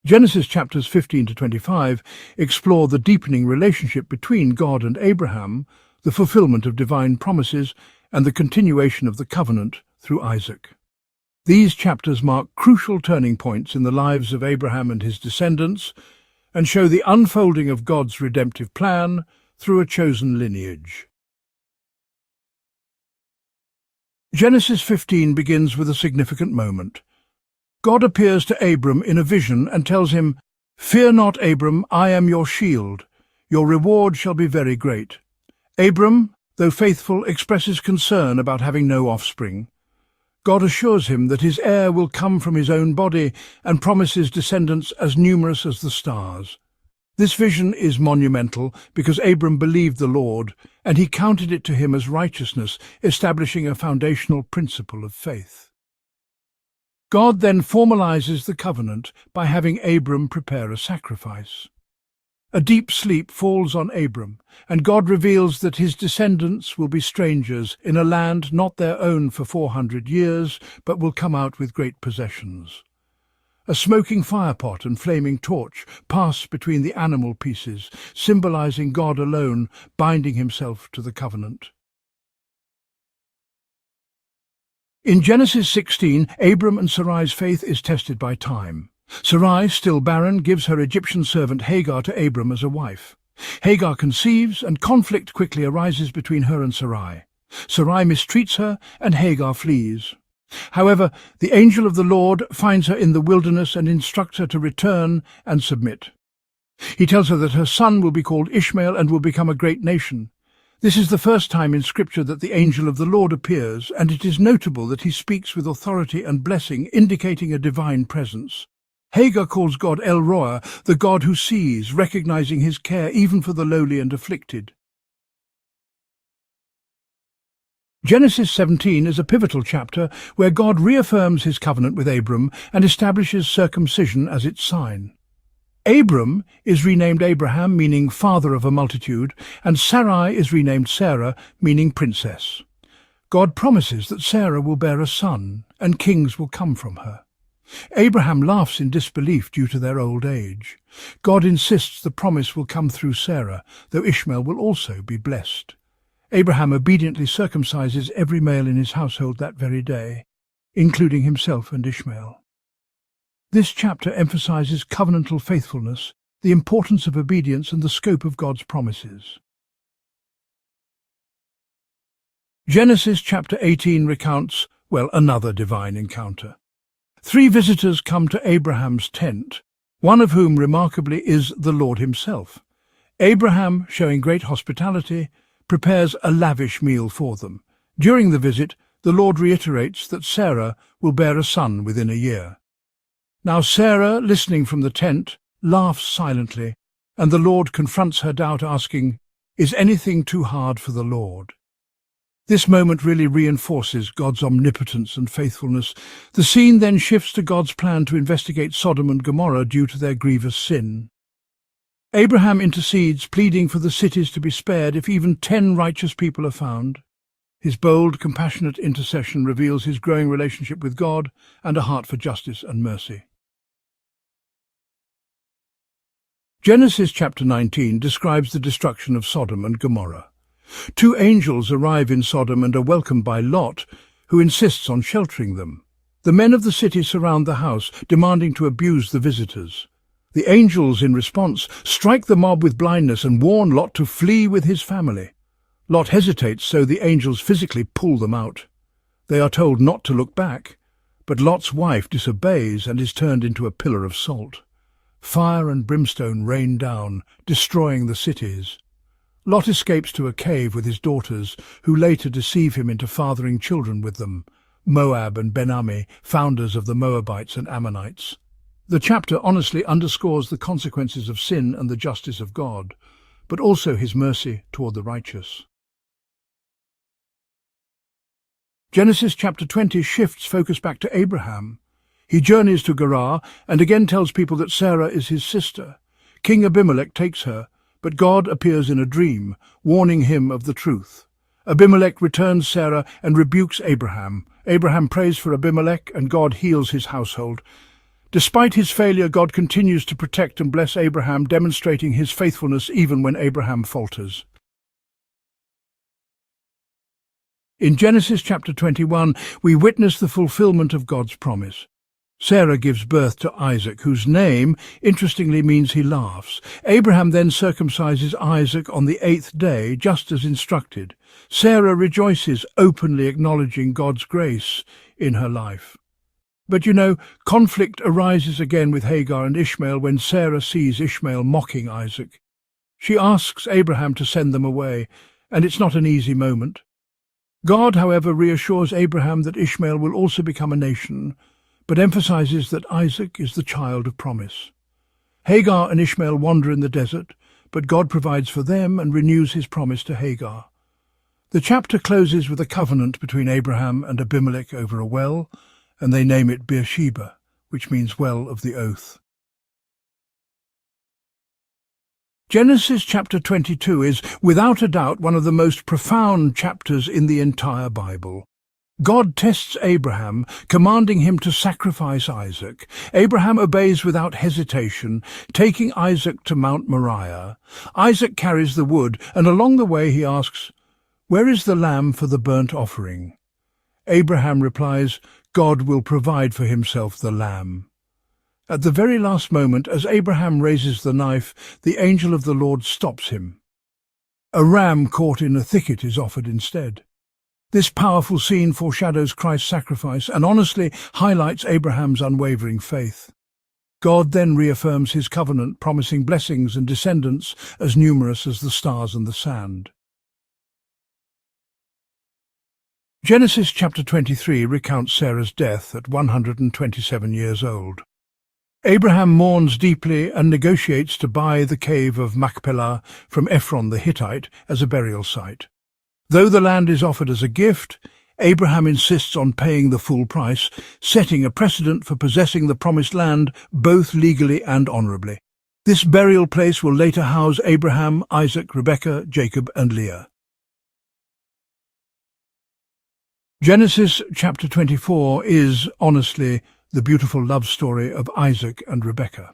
Genesis chapters 15 to 25 explore the deepening relationship between God and Abraham, the fulfillment of divine promises, and the continuation of the covenant through Isaac. These chapters mark crucial turning points in the lives of Abraham and his descendants, and show the unfolding of God's redemptive plan through a chosen lineage. Genesis 15 begins with a significant moment. God appears to Abram in a vision and tells him, "Fear not, Abram, I am your shield. Your reward shall be very great." Abram, though faithful, expresses concern about having no offspring. God assures him that his heir will come from his own body and promises descendants as numerous as the stars. This vision is monumental because Abram believed the Lord, and he counted it to him as righteousness, establishing a foundational principle of faith. God then formalizes the covenant by having Abram prepare a sacrifice. A deep sleep falls on Abram, and God reveals that his descendants will be strangers in a land not their own for 400 years, but will come out with great possessions. A smoking firepot and flaming torch pass between the animal pieces, symbolizing God alone binding himself to the covenant. In Genesis 16, Abram and Sarai's faith is tested by time. Sarai, still barren, gives her Egyptian servant Hagar to Abram as a wife. Hagar conceives, and conflict quickly arises between her and Sarai. Sarai mistreats her, and Hagar flees. However, the angel of the Lord finds her in the wilderness and instructs her to return and submit. He tells her that her son will be called Ishmael and will become a great nation. This is the first time in Scripture that the angel of the Lord appears, and it is notable that he speaks with authority and blessing, indicating a divine presence. Hagar calls God El Roi, the God who sees, recognizing his care even for the lowly and afflicted. Genesis 17 is a pivotal chapter where God reaffirms his covenant with Abram and establishes circumcision as its sign. Abram is renamed Abraham, meaning father of a multitude, and Sarai is renamed Sarah, meaning princess. God promises that Sarah will bear a son, and kings will come from her. Abraham laughs in disbelief due to their old age. God insists the promise will come through Sarah, though Ishmael will also be blessed. Abraham obediently circumcises every male in his household that very day, including himself and Ishmael. This chapter emphasizes covenantal faithfulness, the importance of obedience, and the scope of God's promises. Genesis chapter 18 recounts, another divine encounter. 3 visitors come to Abraham's tent, one of whom remarkably is the Lord himself. Abraham, showing great hospitality, prepares a lavish meal for them. During the visit, the Lord reiterates that Sarah will bear a son within a year. Now Sarah, listening from the tent, laughs silently, and the Lord confronts her doubt, asking, "Is anything too hard for the Lord?" This moment really reinforces God's omnipotence and faithfulness. The scene then shifts to God's plan to investigate Sodom and Gomorrah due to their grievous sin. Abraham intercedes, pleading for the cities to be spared if even 10 righteous people are found. His bold, compassionate intercession reveals his growing relationship with God and a heart for justice and mercy. Genesis chapter 19 describes the destruction of Sodom and Gomorrah. 2 angels arrive in Sodom and are welcomed by Lot, who insists on sheltering them. The men of the city surround the house, demanding to abuse the visitors. The angels, in response, strike the mob with blindness and warn Lot to flee with his family. Lot hesitates, so the angels physically pull them out. They are told not to look back, but Lot's wife disobeys and is turned into a pillar of salt. Fire and brimstone rain down, destroying the cities. Lot escapes to a cave with his daughters, who later deceive him into fathering children with them, Moab and Ben-Ammi, founders of the Moabites and Ammonites. The chapter honestly underscores the consequences of sin and the justice of God, but also his mercy toward the righteous. Genesis chapter 20 shifts focus back to Abraham. He journeys to Gerar and again tells people that Sarah is his sister. King Abimelech takes her, but God appears in a dream, warning him of the truth. Abimelech returns Sarah and rebukes Abraham. Abraham prays for Abimelech, and God heals his household. Despite his failure, God continues to protect and bless Abraham, demonstrating his faithfulness even when Abraham falters. In Genesis chapter 21, we witness the fulfillment of God's promise. Sarah gives birth to Isaac, whose name, interestingly, means he laughs. Abraham then circumcises Isaac on the 8th day, just as instructed. Sarah rejoices, openly acknowledging God's grace in her life. But conflict arises again with Hagar and Ishmael when Sarah sees Ishmael mocking Isaac. She asks Abraham to send them away, and it's not an easy moment. God, however, reassures Abraham that Ishmael will also become a nation, but emphasizes that Isaac is the child of promise. Hagar and Ishmael wander in the desert, but God provides for them and renews his promise to Hagar. The chapter closes with a covenant between Abraham and Abimelech over a well, and they name it Beersheba, which means well of the oath. Genesis chapter 22 is, without a doubt, one of the most profound chapters in the entire Bible. God tests Abraham, commanding him to sacrifice Isaac. Abraham obeys without hesitation, taking Isaac to Mount Moriah. Isaac carries the wood, and along the way he asks, "Where is the lamb for the burnt offering?" Abraham replies, "God will provide for himself the lamb." At the very last moment, as Abraham raises the knife, the angel of the Lord stops him. A ram caught in a thicket is offered instead. This powerful scene foreshadows Christ's sacrifice and honestly highlights Abraham's unwavering faith. God then reaffirms his covenant, promising blessings and descendants as numerous as the stars and the sand. Genesis chapter 23 recounts Sarah's death at 127 years old. Abraham mourns deeply and negotiates to buy the cave of Machpelah from Ephron the Hittite as a burial site. Though the land is offered as a gift, Abraham insists on paying the full price, setting a precedent for possessing the promised land both legally and honorably. This burial place will later house Abraham, Isaac, Rebekah, Jacob, and Leah. Genesis chapter 24 is, honestly, the beautiful love story of Isaac and Rebekah.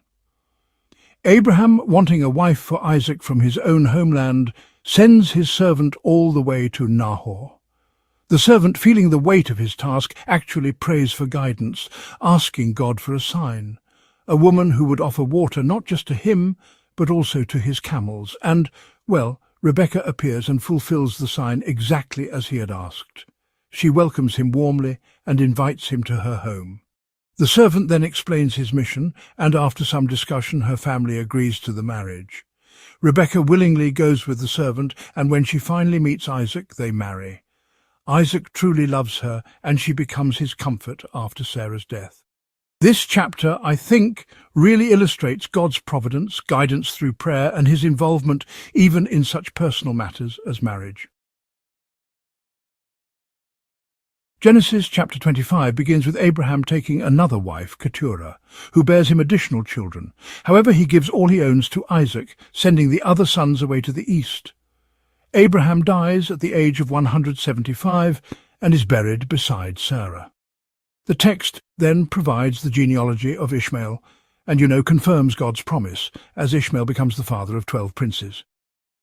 Abraham, wanting a wife for Isaac from his own homeland, sends his servant all the way to Nahor. The servant, feeling the weight of his task, actually prays for guidance, asking God for a sign, a woman who would offer water not just to him, but also to his camels. And, Rebekah appears and fulfills the sign exactly as he had asked. She welcomes him warmly and invites him to her home. The servant then explains his mission, and after some discussion her family agrees to the marriage. Rebekah willingly goes with the servant, and when she finally meets Isaac, they marry. Isaac truly loves her, and she becomes his comfort after Sarah's death. This chapter, I think, really illustrates God's providence, guidance through prayer, and his involvement even in such personal matters as marriage. Genesis chapter 25 begins with Abraham taking another wife, Keturah, who bears him additional children. However, he gives all he owns to Isaac, sending the other sons away to the east. Abraham dies at the age of 175 and is buried beside Sarah. The text then provides the genealogy of Ishmael and, confirms God's promise, as Ishmael becomes the father of 12 princes.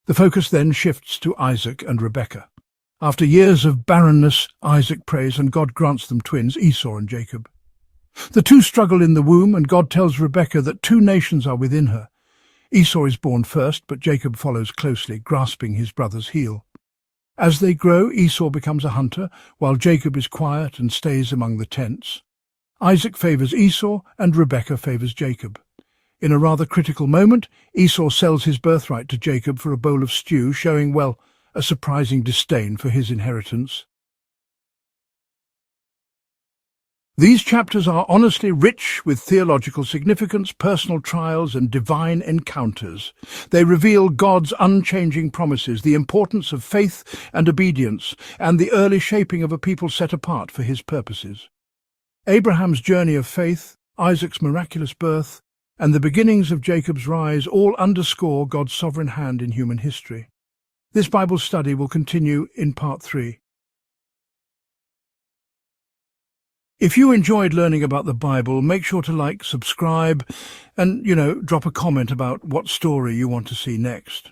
The focus then shifts to Isaac and Rebekah. After years of barrenness, Isaac prays and God grants them twins, Esau and Jacob. The two struggle in the womb, and God tells Rebekah that 2 nations are within her. Esau is born first, but Jacob follows closely, grasping his brother's heel. As they grow, Esau becomes a hunter, while Jacob is quiet and stays among the tents. Isaac favors Esau, and Rebekah favors Jacob. In a rather critical moment, Esau sells his birthright to Jacob for a bowl of stew, showing, a surprising disdain for his inheritance. These chapters are honestly rich with theological significance, personal trials, and divine encounters. They reveal God's unchanging promises, the importance of faith and obedience, and the early shaping of a people set apart for his purposes. Abraham's journey of faith, Isaac's miraculous birth, and the beginnings of Jacob's rise all underscore God's sovereign hand in human history. This Bible study will continue in Part 3. If you enjoyed learning about the Bible, make sure to like, subscribe, and, drop a comment about what story you want to see next.